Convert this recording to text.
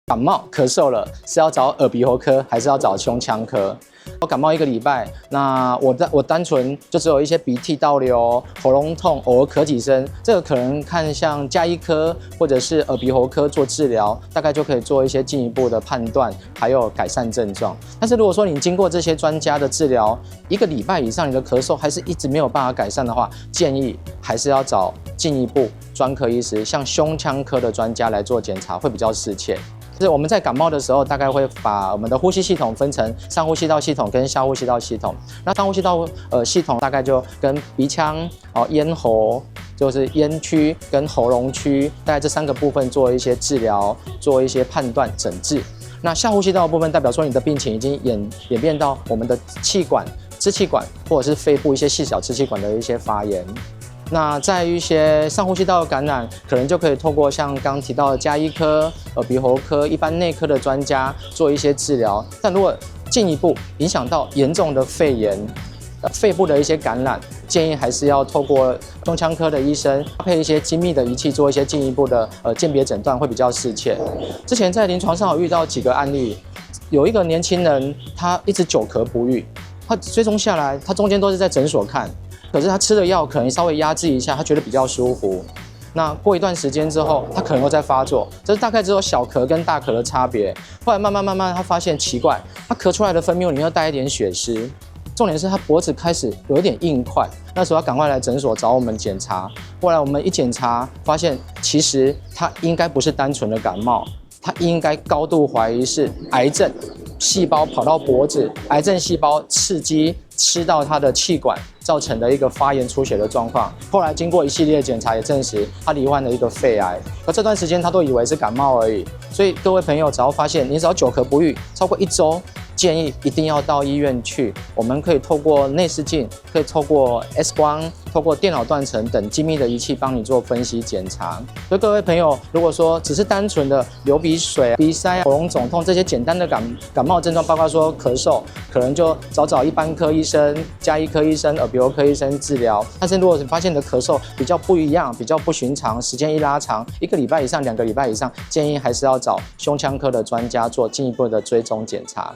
感冒咳嗽了，是要找耳鼻喉科还是要找胸腔科？我感冒1个礼拜，那我单纯就只有一些鼻涕倒流、喉咙痛，偶尔咳几声，这个可能看像家医科或者是耳鼻喉科做治疗，大概就可以做一些进一步的判断，还有改善症状。但是如果说你经过这些专家的治疗，1个礼拜以上，你的咳嗽还是一直没有办法改善的话，建议还是要找进一步专科医师，像胸腔科的专家来做检查，会比较适切。就是我们在感冒的时候，大概会把我们的呼吸系统分成上呼吸道系统跟下呼吸道系统。那上呼吸道系统大概就跟鼻腔、咽喉，就是咽区跟喉咙区，大概这3个部分做一些治疗，做一些判断诊治。那下呼吸道的部分代表说你的病情已经演变到我们的气管、支气管或者是肺部一些细小支气管的一些发炎。那在于一些上呼吸道的感染，可能就可以透过像刚提到的家医科、耳鼻喉科、一般内科的专家做一些治疗。但如果进一步影响到严重的肺炎、肺部的一些感染，建议还是要透过胸腔科的医生搭配一些精密的仪器做一些进一步的鉴别诊断，会比较适切。之前在临床上有遇到几个案例，有一个年轻人他一直久咳不愈，他追踪下来，他中间都是在诊所看。可是他吃了药，可能稍微压制一下，他觉得比较舒服。那过一段时间之后，他可能又在发作，这是大概只有小咳跟大咳的差别。后来慢慢，他发现奇怪，他咳出来的分泌物里面又带一点血丝，重点是他脖子开始有一点硬块。那时候他赶快来诊所找我们检查，后来我们一检查，发现其实他应该不是单纯的感冒，他应该高度怀疑是癌症细胞跑到脖子，癌症细胞刺激吃到他的气管，造成的一个发炎出血的状况。后来经过一系列检查，也证实他罹患了一个肺癌。而这段时间他都以为是感冒而已。所以各位朋友，只要发现你只要久咳不愈超过1周，建议一定要到医院去。我们可以透过内视镜，可以透过 X 光，透过电脑断层等精密的仪器帮你做分析检查。所以各位朋友，如果说只是单纯的流鼻水、鼻塞、喉咙肿痛这些简单的感冒症状，包括说咳嗽，可能就找一般科医生、家医科医生、耳鼻喉科医生治疗。但是如果你发现你的咳嗽比较不一样、比较不寻常，时间一拉长，1个礼拜以上、2个礼拜以上，建议还是要找胸腔科的专家做进一步的追踪检查。